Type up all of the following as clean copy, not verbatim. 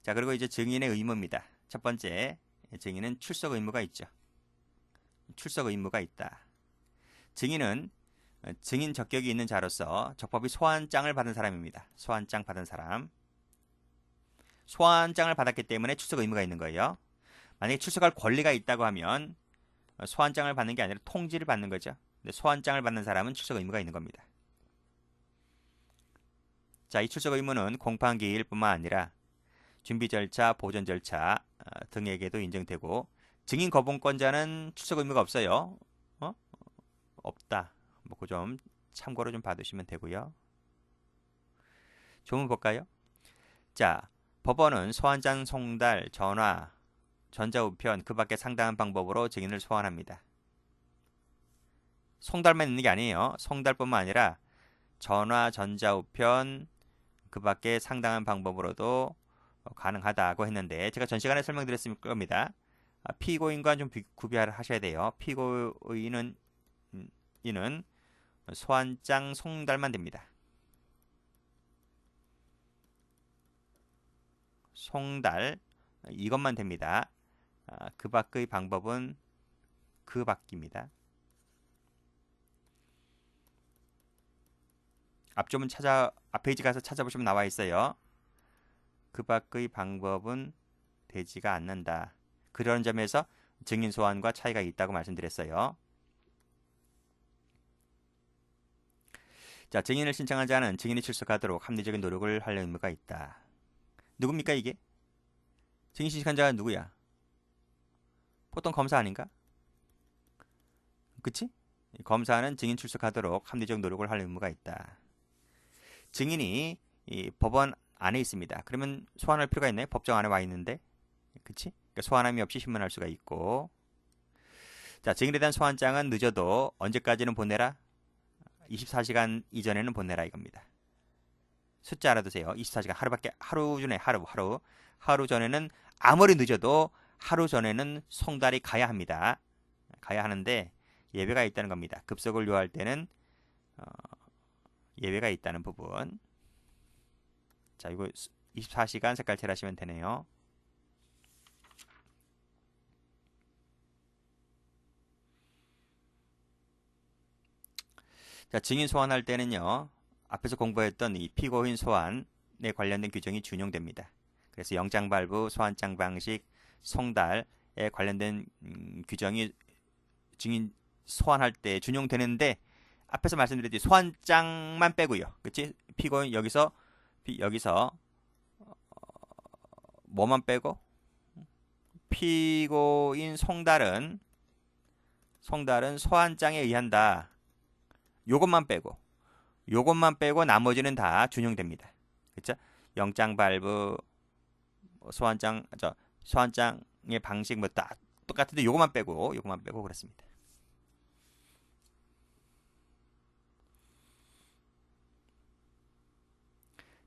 자, 그리고 이제 증인의 의무입니다. 첫 번째, 증인은 출석 의무가 있죠. 출석 의무가 있다. 증인은 증인 적격이 있는 자로서 적법히 소환장을 받은 사람입니다. 소환장 받은 사람. 소환장을 받았기 때문에 출석 의무가 있는 거예요. 만약에 출석할 권리가 있다고 하면 소환장을 받는 게 아니라 통지를 받는 거죠. 근데 소환장을 받는 사람은 출석 의무가 있는 겁니다. 자, 이 출석 의무는 공판기일 뿐만 아니라 준비 절차, 보존 절차 등에게도 인정되고 증인 거부권자는 출석 의무가 없어요. 없다. 뭐 그 점 참고로 좀 봐두시면 되고요. 조문 볼까요? 자, 법원은 소환장 송달, 전화, 전자우편 그 밖에 상당한 방법으로 증인을 소환합니다. 송달만 있는 게 아니에요. 송달뿐만 아니라 전화, 전자우편 그 밖에 상당한 방법으로도 가능하다고 했는데 제가 전 시간에 설명드렸을 겁니다. 피고인과 좀 구별을 하셔야 돼요. 피고인은 이는 소환장 송달만 됩니다. 송달 이것만 됩니다. 그 밖의 방법은 그 밖입니다. 앞조문 앞페이지 가서 찾아보시면 나와 있어요. 그 밖의 방법은 되지가 않는다. 그런 점에서 증인 소환과 차이가 있다고 말씀드렸어요. 자, 증인을 신청한 자는 증인이 출석하도록 합리적인 노력을 할 의무가 있다. 누굽니까 이게? 증인 신청한 자가 누구야? 보통 검사 아닌가? 그치? 검사는 증인 출석하도록 합리적 노력을 할 의무가 있다. 증인이 이 법원 안에 있습니다. 그러면 소환할 필요가 있나요? 법정 안에 와 있는데. 그치? 그러니까 소환함이 없이 신문할 수가 있고. 자, 증인에 대한 소환장은 늦어도 언제까지는 보내라? 24시간 이전에는 보내라 이겁니다. 숫자 알아두세요. 24시간 하루 전에 하루 전에는 아무리 늦어도 하루 전에는 송달이 가야 합니다. 가야 하는데 예외가 있다는 겁니다. 급속을 요할 때는 예외가 있다는 부분. 자, 이거 24시간 색깔 칠하시면 되네요. 자, 증인 소환할 때는요. 앞에서 공부했던 이 피고인 소환에 관련된 규정이 준용됩니다. 그래서 영장 발부, 소환장 방식, 송달에 관련된 규정이 증인 소환할 때 준용되는데 앞에서 말씀드렸듯이 소환장만 빼고요. 그치? 피고인 여기서 뭐만 빼고 피고인 송달은 소환장에 의한다. 요것만 빼고 나머지는 다 준용됩니다. 그렇죠? 영장 발부, 소환장의 방식 뭐 다 똑같은데 요것만 빼고 그렇습니다.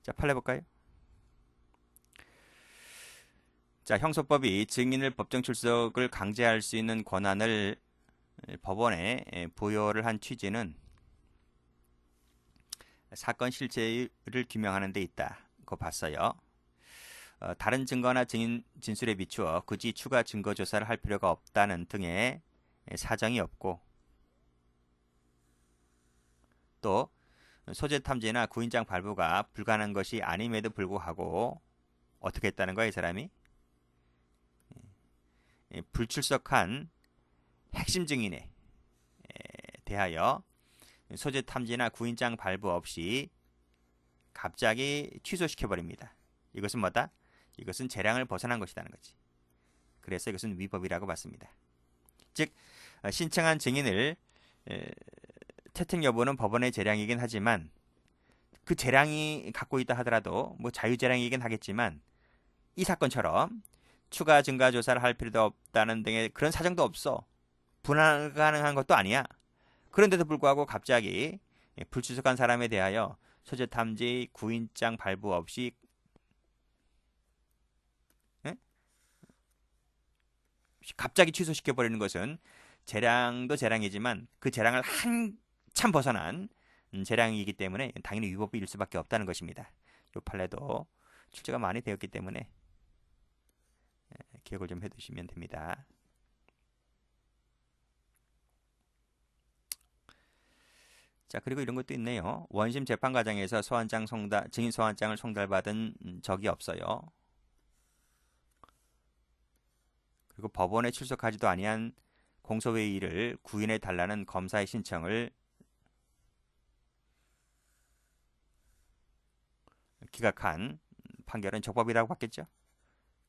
자, 판례 볼까요? 자, 형소법이 증인을 법정 출석을 강제할 수 있는 권한을 법원에 부여를 한 취지는 사건 실체를 규명하는 데 있다고 봤어요. 다른 증거나 증인 진술에 비추어 굳이 추가 증거 조사를 할 필요가 없다는 등의 사정이 없고 또 소재 탐지나 구인장 발부가 불가능한 것이 아님에도 불구하고 어떻게 했다는 거야 이 사람이? 불출석한 핵심 증인에 대하여 소재 탐지나 구인장 발부 없이 갑자기 취소시켜버립니다. 이것은 뭐다? 이것은 재량을 벗어난 것이라는 거지. 그래서 이것은 위법이라고 봤습니다. 즉 신청한 증인을 채택 여부는 법원의 재량이긴 하지만 그 재량이 갖고 있다 하더라도 뭐 자유재량이긴 하겠지만 이 사건처럼 추가 증거 조사를 할 필요도 없다는 등의 그런 사정도 없어. 불가능한 것도 아니야. 그런데도 불구하고 갑자기 불출석한 사람에 대하여 소재 탐지, 구인장 발부 없이 갑자기 취소시켜버리는 것은 재량도 재량이지만 그 재량을 한참 벗어난 재량이기 때문에 당연히 위법일 수밖에 없다는 것입니다. 이 판례도 출제가 많이 되었기 때문에 기억을 좀 해두시면 됩니다. 자, 그리고 이런 것도 있네요. 원심 재판 과정에서 증인 소환장을 송달받은 적이 없어요. 그리고 법원에 출석하지도 아니한 공소회의를 구인해 달라는 검사의 신청을 기각한 판결은 적법이라고 봤겠죠?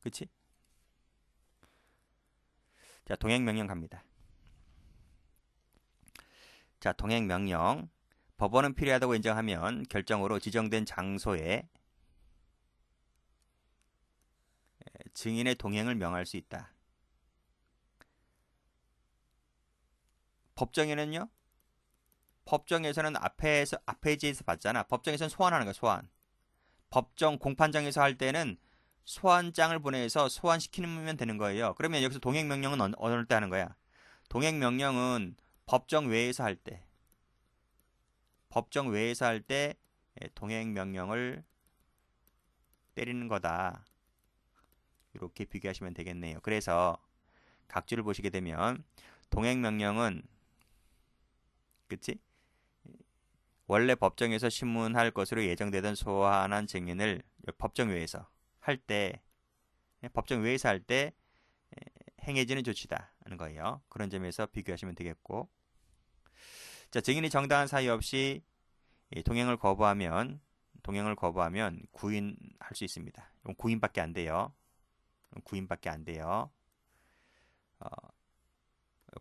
그치? 자, 동행명령 갑니다. 자, 동행명령. 법원은 필요하다고 인정하면 결정으로 지정된 장소에 증인의 동행을 명할 수 있다. 법정에는요? 법정에서는 앞에 페이지에서 봤잖아. 법정에서는 소환하는 거야, 소환. 법정 공판장에서 할 때는 소환장을 보내서 소환시키면 되는 거예요. 그러면 여기서 동행명령은 어느 때 하는 거야? 동행명령은 법정 외에서 할 때. 법정 외에서 할 때 동행명령을 때리는 거다. 이렇게 비교하시면 되겠네요. 그래서 각주를 보시게 되면 동행명령은 그치? 원래 법정에서 신문할 것으로 예정되던 소환한 증인을 법정 외에서 할 때, 법정 외에서 할 때 행해지는 조치다 하는 거예요. 그런 점에서 비교하시면 되겠고, 자, 증인이 정당한 사유 없이 동행을 거부하면 구인할 수 있습니다. 구인밖에 안 돼요. 구인밖에 안 돼요.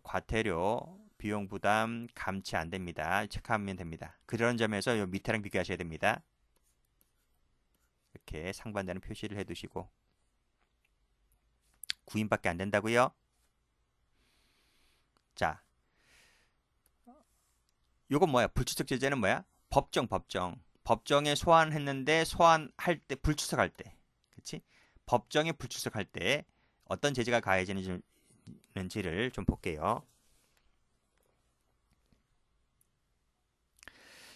과태료, 비용 부담 감치 안 됩니다. 체크하면 됩니다. 그런 점에서 요 밑에랑 비교하셔야 됩니다. 이렇게 상반되는 표시를 해두시고 구인밖에 안 된다고요? 자, 요건 뭐야? 불출석 제재는 뭐야? 법정에 소환했는데 소환할 때 불출석할 때, 그렇지? 법정에 불출석할 때 어떤 제재가 가해지는지를 좀 볼게요.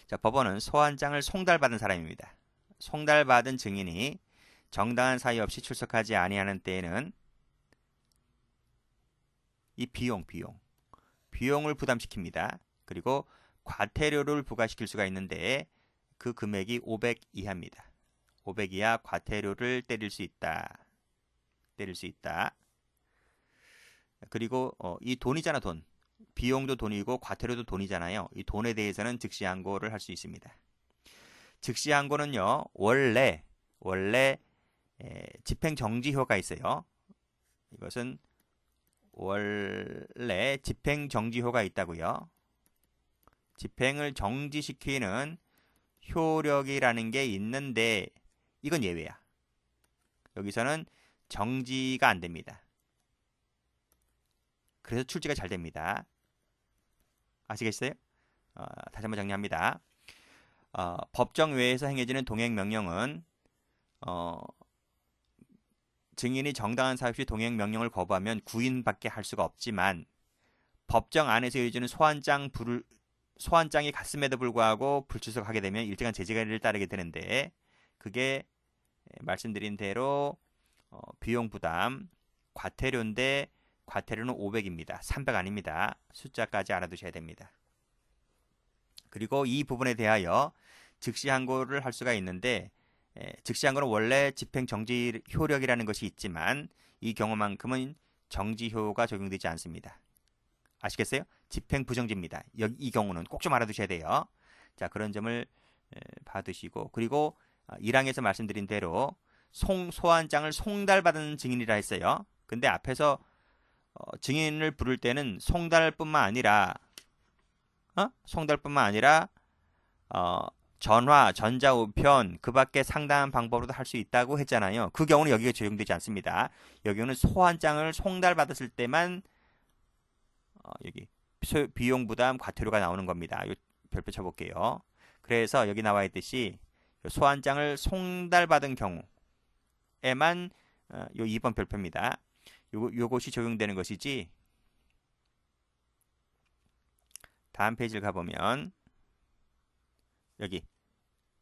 자, 법원은 소환장을 송달받은 사람입니다. 송달받은 증인이 정당한 사유 없이 출석하지 아니하는 때에는 이 비용을 부담시킵니다. 그리고 과태료를 부과시킬 수가 있는데 그 금액이 500 이하입니다. 500 이하 과태료를 때릴 수 있다. 그리고 이 돈이잖아, 돈. 비용도 돈이고 과태료도 돈이잖아요. 이 돈에 대해서는 즉시 항고를 할 수 있습니다. 즉시 항고는요, 원래 집행정지효가 있어요. 이것은 원래 집행정지효가 있다고요. 집행을 정지시키는 효력이라는 게 있는데 이건 예외야. 여기서는 정지가 안 됩니다. 그래서 출제가 잘 됩니다. 아시겠어요? 다시 한번 정리합니다. 법정 외에서 행해지는 동행명령은 증인이 정당한 사유 없이 동행명령을 거부하면 구인밖에 할 수가 없지만 법정 안에서 이루어지는 소환장이 갔음에도 불구하고 불출석하게 되면 일정한 제재를 따르게 되는데 그게 말씀드린 대로 비용 부담, 과태료인데 과태료는 500입니다. 300 아닙니다. 숫자까지 알아두셔야 됩니다. 그리고 이 부분에 대하여 즉시 항고를 할 수가 있는데 즉시 항고는 원래 집행 정지 효력이라는 것이 있지만 이 경우만큼은 정지효가 적용되지 않습니다. 아시겠어요? 집행 부정지입니다. 이 경우는 꼭 좀 알아두셔야 돼요. 자, 그런 점을 봐두시고 그리고 1항에서 말씀드린 대로 소환장을 송달받은 증인이라 했어요. 근데 앞에서 증인을 부를 때는 송달뿐만 아니라 전화, 전자우편 그 밖에 상당한 방법으로도 할 수 있다고 했잖아요. 그 경우는 여기에 적용되지 않습니다. 여기는 소환장을 송달받았을 때만 여기 비용 부담 과태료가 나오는 겁니다. 요 별표 쳐볼게요. 그래서 여기 나와 있듯이 소환장을 송달받은 경우에만 요 2번 별표입니다. 요것이 적용되는 것이지 다음 페이지를 가보면 여기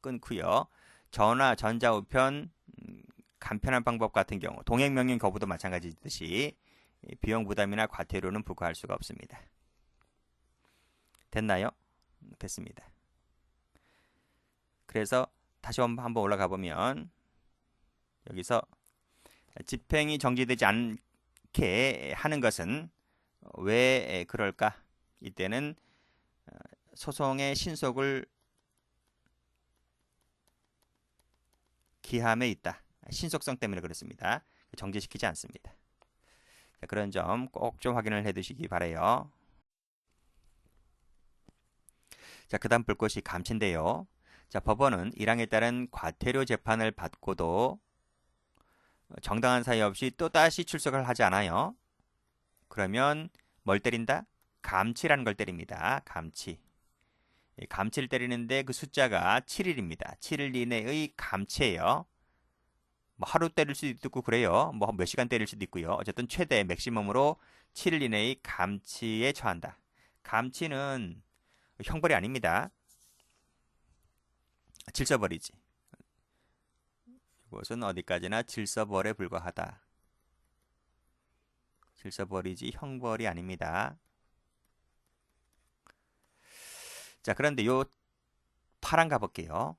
끊고요. 전화, 전자우편 간편한 방법 같은 경우 동행명령 거부도 마찬가지듯이 비용 부담이나 과태료는 부과할 수가 없습니다. 됐나요? 됐습니다. 그래서 다시 한번 올라가 보면 여기서 집행이 정지되지 않게 하는 것은 왜 그럴까? 이때는 소송의 신속을 기함에 있다. 신속성 때문에 그렇습니다. 정지시키지 않습니다. 자, 그런 점 꼭 좀 확인을 해 두시기 바라요. 자, 그 다음 볼 것이 감치인데요. 자, 법원은 1항에 따른 과태료 재판을 받고도 정당한 사유 없이 또다시 출석을 하지 않아요. 그러면 뭘 때린다? 감치라는 걸 때립니다. 감치. 감치를 때리는데 그 숫자가 7일입니다. 7일 이내의 감치예요. 뭐 하루 때릴 수도 있고 그래요. 뭐 몇 시간 때릴 수도 있고요. 어쨌든 최대 맥시멈으로 7일 이내의 감치에 처한다. 감치는 형벌이 아닙니다. 질서벌이지. 이것은 어디까지나 질서벌에 불과하다. 질서벌이지 형벌이 아닙니다. 자, 그런데 요 8항 가볼게요.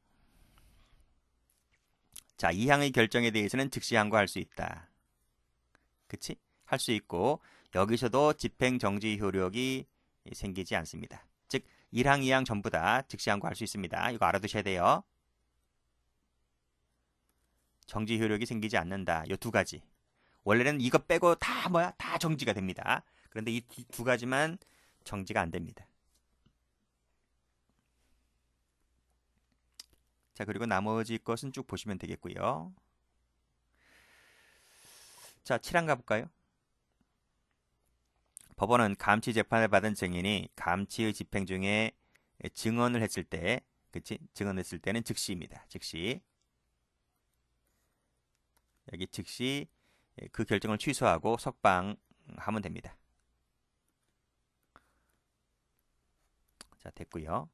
자, 2항의 결정에 대해서는 즉시 항고할 수 있다. 그치? 할 수 있고 여기서도 집행정지 효력이 생기지 않습니다. 즉 1항, 2항 전부 다 즉시 항고할 수 있습니다. 이거 알아두셔야 돼요. 정지 효력이 생기지 않는다. 요 두 가지. 원래는 이거 빼고 다 뭐야? 다 정지가 됩니다. 그런데 이 두 가지만 정지가 안 됩니다. 자, 그리고 나머지 것은 쭉 보시면 되겠고요. 자, 7항 가볼까요? 법원은 감치 재판을 받은 증인이 감치의 집행 중에 증언을 했을 때, 그치? 증언했을 때는 즉시입니다. 즉시. 여기 즉시 그 결정을 취소하고 석방하면 됩니다. 자, 됐고요.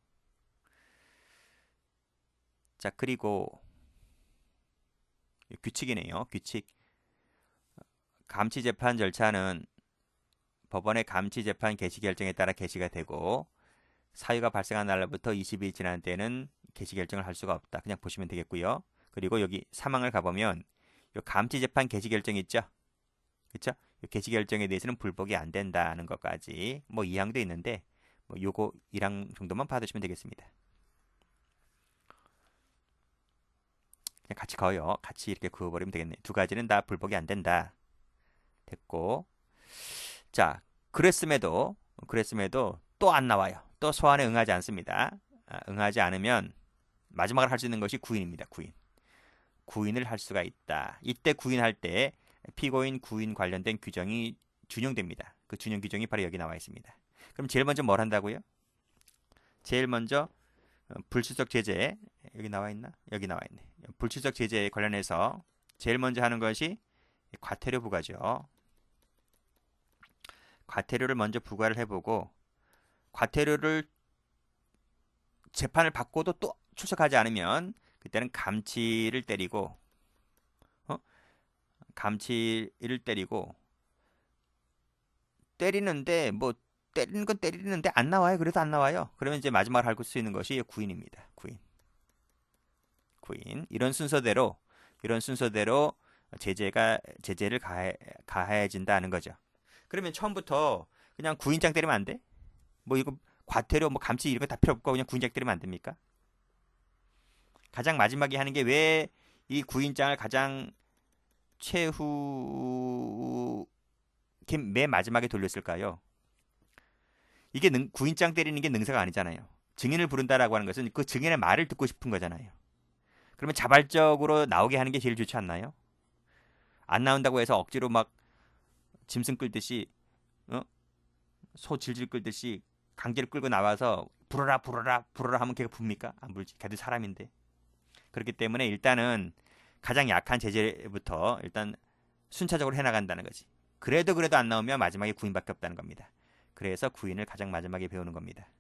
자, 그리고 규칙이네요. 규칙. 감치 재판 절차는 법원의 감치 재판 개시 결정에 따라 개시가 되고 사유가 발생한 날로부터 20일 지난 때는 개시 결정을 할 수가 없다. 그냥 보시면 되겠고요. 그리고 여기 3항을 가보면 요 감치 재판 개시 결정 있죠? 그쵸? 요 개시 결정에 대해서는 불복이 안 된다는 것까지 뭐 2항도 있는데 뭐 요거 1항 정도만 받으시면 되겠습니다. 그냥 같이 그어요. 같이 이렇게 그어버리면 되겠네. 두 가지는 다 불복이 안 된다. 됐고, 자, 그랬음에도 또 안 나와요. 또 소환에 응하지 않습니다. 응하지 않으면 마지막으로 할 수 있는 것이 구인입니다. 구인. 구인을 할 수가 있다. 이때 구인할 때 피고인 구인 관련된 규정이 준용됩니다. 그 준용 규정이 바로 여기 나와 있습니다. 그럼 제일 먼저 뭘 한다고요? 제일 먼저 불출석 제재 여기 나와 있나? 여기 나와 있네. 불출석 제재에 관련해서 제일 먼저 하는 것이 과태료 부과죠. 과태료를 먼저 부과를 해보고 과태료를 재판을 받고도 또 출석하지 않으면 그때는 감치를 때리고 감치를 때리고 때리는데 뭐 때리는 건 때리는데 안 나와요. 그래도 안 나와요. 그러면 이제 마지막으로 할 수 있는 것이 구인입니다. 구인. 이런 순서대로 제재를 가해진다는 거죠. 그러면 처음부터 그냥 구인장 때리면 안 돼? 뭐 이거 과태료 뭐 감치 이런 거 다 필요 없고 그냥 구인장 때리면 안 됩니까? 가장 마지막에 하는 게 왜 이 구인장을 가장 최후 맨 마지막에 돌렸을까요? 이게 구인장 때리는 게 능사가 아니잖아요. 증인을 부른다라고 하는 것은 그 증인의 말을 듣고 싶은 거잖아요. 그러면 자발적으로 나오게 하는 게 제일 좋지 않나요? 안 나온다고 해서 억지로 막 짐승 끌듯이 소 질질 끌듯이 강제로 끌고 나와서 불어라 하면 걔가 붑니까? 안 불지. 걔도 사람인데. 그렇기 때문에 일단은 가장 약한 제재부터 일단 순차적으로 해나간다는 거지. 그래도 안 나오면 마지막에 구인밖에 없다는 겁니다. 그래서 구인을 가장 마지막에 배우는 겁니다.